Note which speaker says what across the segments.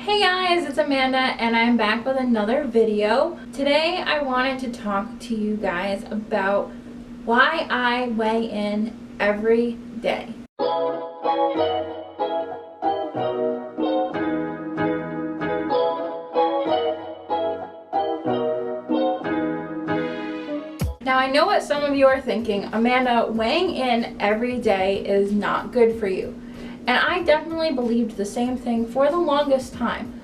Speaker 1: Hey guys, it's Amanda and I'm back with another video. Today I wanted to talk to you guys about why I weigh in every day. Now I know what some of you are thinking, Amanda, weighing in every day is not good for you. And I definitely believed the same thing for the longest time.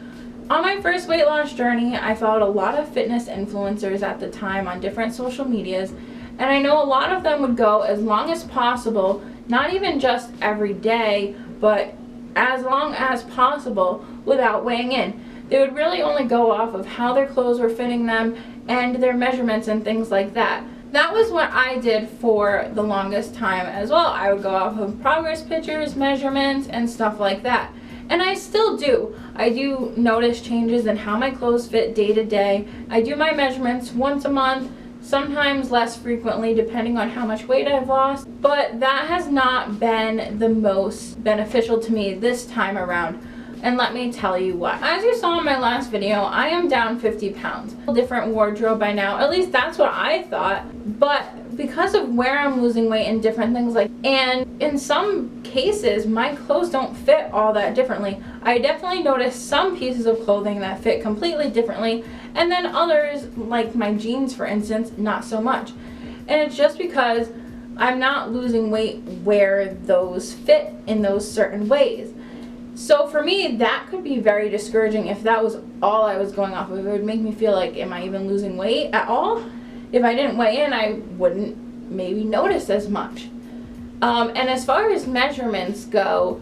Speaker 1: On my first weight loss journey, I followed a lot of fitness influencers at the time on different social medias, and I know a lot of them would go as long as possible, not even just every day, but as long as possible without weighing in. They would really only go off of how their clothes were fitting them and their measurements and things like that. That was what I did for the longest time as well. I would go off of progress pictures, measurements, and stuff like that. And I still do. I do notice changes in how my clothes fit day to day. I do my measurements once a month, sometimes less frequently depending on how much weight I've lost. But that has not been the most beneficial to me this time around. And let me tell you what. As you saw in my last video, I am down 50 pounds. A different wardrobe by now. At least that's what I thought. But because of where I'm losing weight and different things and in some cases, my clothes don't fit all that differently. I definitely notice some pieces of clothing that fit completely differently, and then others, like my jeans for instance, not so much. And it's just because I'm not losing weight where those fit in those certain ways. So for me, that could be very discouraging if that was all I was going off of. It would make me feel like, am I even losing weight at all? If I didn't weigh in, I wouldn't maybe notice as much. And as far as measurements go,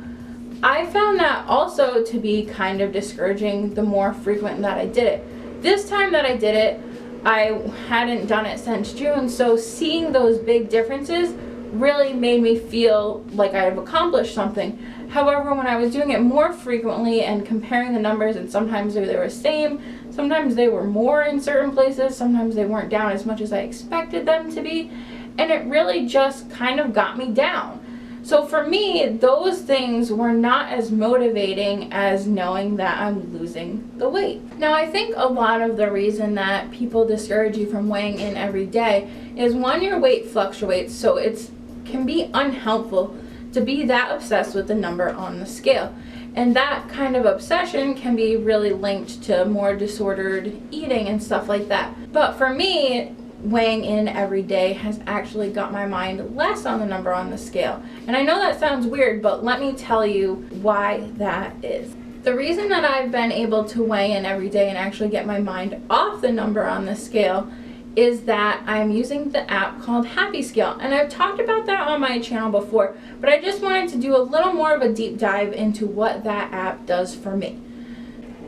Speaker 1: I found that also to be kind of discouraging the more frequent that I did it. This time that I did it, I hadn't done it since June, so seeing those big differences really made me feel like I've accomplished something. However, when I was doing it more frequently and comparing the numbers, and sometimes they were the same, sometimes they were more in certain places, sometimes they weren't down as much as I expected them to be, and it really just kind of got me down. So for me, those things were not as motivating as knowing that I'm losing the weight. Now, I think a lot of the reason that people discourage you from weighing in every day is, one, your weight fluctuates, so it can be unhelpful to be that obsessed with the number on the scale. And that kind of obsession can be really linked to more disordered eating and stuff like that. But for me, weighing in every day has actually got my mind less on the number on the scale. And I know that sounds weird, but let me tell you why that is. The reason that I've been able to weigh in every day and actually get my mind off the number on the scale is that I'm using the app called Happy Scale. And I've talked about that on my channel before, but I just wanted to do a little more of a deep dive into what that app does for me.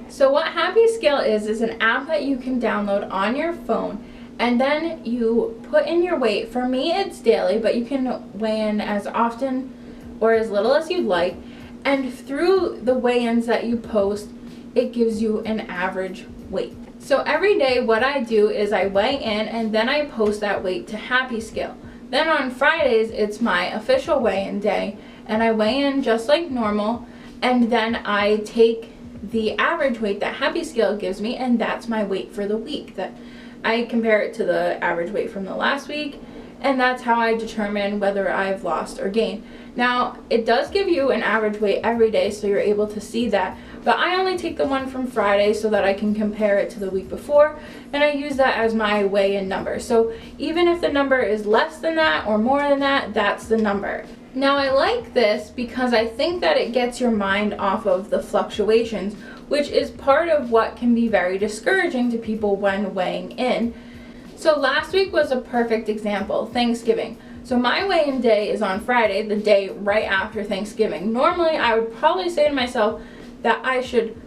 Speaker 1: So what Happy Scale is an app that you can download on your phone, and then you put in your weight. For me, it's daily, but you can weigh in as often or as little as you'd like. And through the weigh-ins that you post, it gives you an average weight. So every day what I do is I weigh in and then I post that weight to Happy Scale. Then on Fridays, it's my official weigh-in day, and I weigh in just like normal, and then I take the average weight that Happy Scale gives me, and that's my weight for the week. That I compare it to the average weight from the last week, and that's how I determine whether I've lost or gained. Now, it does give you an average weight every day, so you're able to see that, but I only take the one from Friday so that I can compare it to the week before, and I use that as my weigh-in number. So even if the number is less than that or more than that, that's the number. Now, I like this because I think that it gets your mind off of the fluctuations, which is part of what can be very discouraging to people when weighing in. So last week was a perfect example, Thanksgiving. So my weigh-in day is on Friday, the day right after Thanksgiving. Normally, I would probably say to myself that I should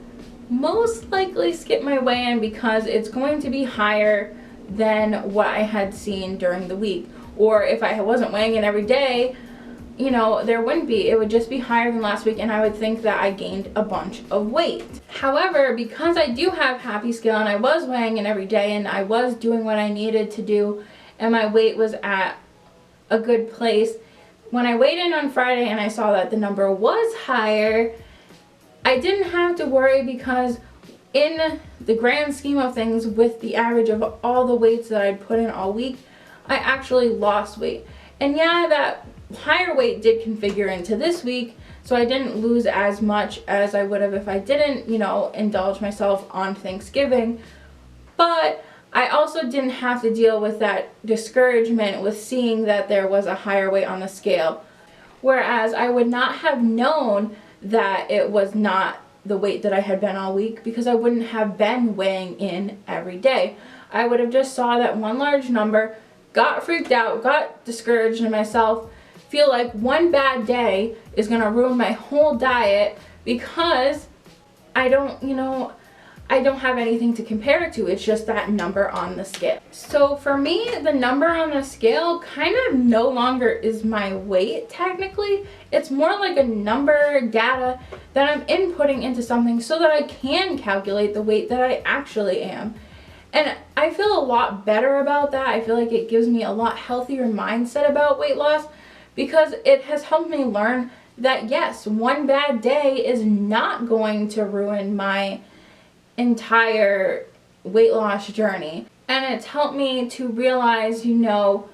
Speaker 1: most likely skip my weigh-in because it's going to be higher than what I had seen during the week. Or if I wasn't weighing in every day, you know, there wouldn't be. It would just be higher than last week, and I would think that I gained a bunch of weight. However, because I do have Happy Scale and I was weighing in every day and I was doing what I needed to do and my weight was at a good place, when I weighed in on Friday and I saw that the number was higher, I didn't have to worry because in the grand scheme of things, with the average of all the weights that I'd put in all week, I actually lost weight. And yeah, that higher weight did configure into this week, so I didn't lose as much as I would have if I didn't, you know, indulge myself on Thanksgiving. But I also didn't have to deal with that discouragement with seeing that there was a higher weight on the scale. Whereas I would not have known that it was not the weight that I had been all week because I wouldn't have been weighing in every day. I would have just saw that one large number, got freaked out, got discouraged in myself, feel like one bad day is gonna ruin my whole diet because I don't have anything to compare it to. It's just that number on the scale. So for me, the number on the scale kind of no longer is my weight technically. It's more like a number, data that I'm inputting into something so that I can calculate the weight that I actually am. And I feel a lot better about that. I feel like it gives me a lot healthier mindset about weight loss because it has helped me learn that yes, one bad day is not going to ruin my entire weight loss journey. And it's helped me to realize, you know,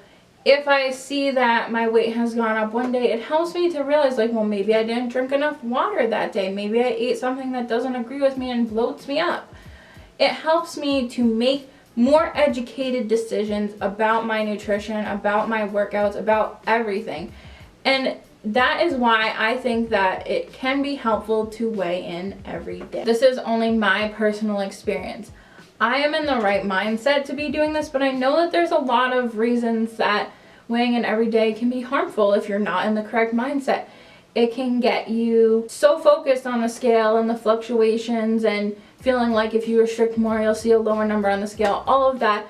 Speaker 1: if I see that my weight has gone up one day, it helps me to realize, like, well, maybe I didn't drink enough water that day. Maybe I ate something that doesn't agree with me and bloats me up. It helps me to make more educated decisions about my nutrition, about my workouts, about everything. And that is why I think that it can be helpful to weigh in every day. This is only my personal experience. I am in the right mindset to be doing this, but I know that there's a lot of reasons that weighing in every day can be harmful if you're not in the correct mindset. It can get you so focused on the scale and the fluctuations and feeling like if you restrict more, you'll see a lower number on the scale, all of that.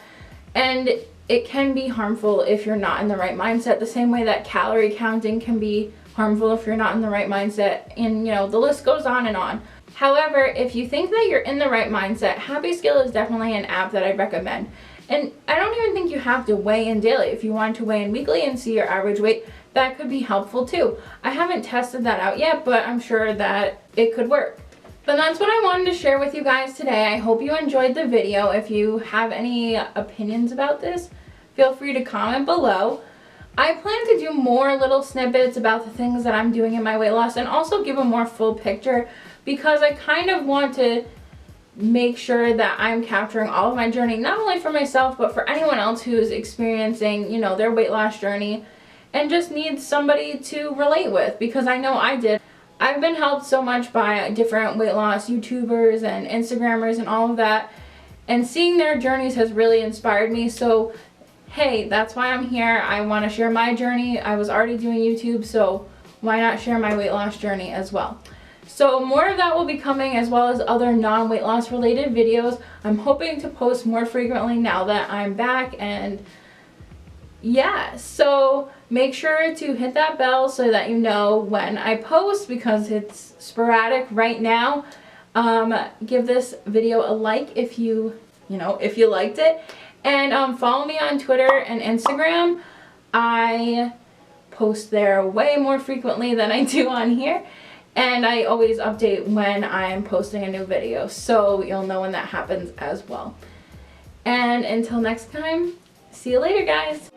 Speaker 1: And it can be harmful if you're not in the right mindset, the same way that calorie counting can be harmful if you're not in the right mindset, and you know, the list goes on and on. However, if you think that you're in the right mindset, Happy Scale is definitely an app that I'd recommend. And I don't even think you have to weigh in daily. If you want to weigh in weekly and see your average weight, that could be helpful too. I haven't tested that out yet, but I'm sure that it could work. But that's what I wanted to share with you guys today. I hope you enjoyed the video. If you have any opinions about this, feel free to comment below. I plan to do more little snippets about the things that I'm doing in my weight loss and also give a more full picture because I kind of want to make sure that I'm capturing all of my journey, not only for myself, but for anyone else who's experiencing, you know, their weight loss journey and just needs somebody to relate with, because I know I did. I've been helped so much by different weight loss YouTubers and Instagrammers and all of that, and seeing their journeys has really inspired me. So hey, that's why I'm here. I want to share my journey. I was already doing YouTube, so why not share my weight loss journey as well? So more of that will be coming, as well as other non-weight loss related videos. I'm hoping to post more frequently now that I'm back, and yeah, so make sure to hit that bell so that you know when I post, because it's sporadic right now. Give this video a like if you liked it. And follow me on Twitter and Instagram. I post there way more frequently than I do on here. And I always update when I'm posting a new video, so you'll know when that happens as well. And until next time, see you later, guys.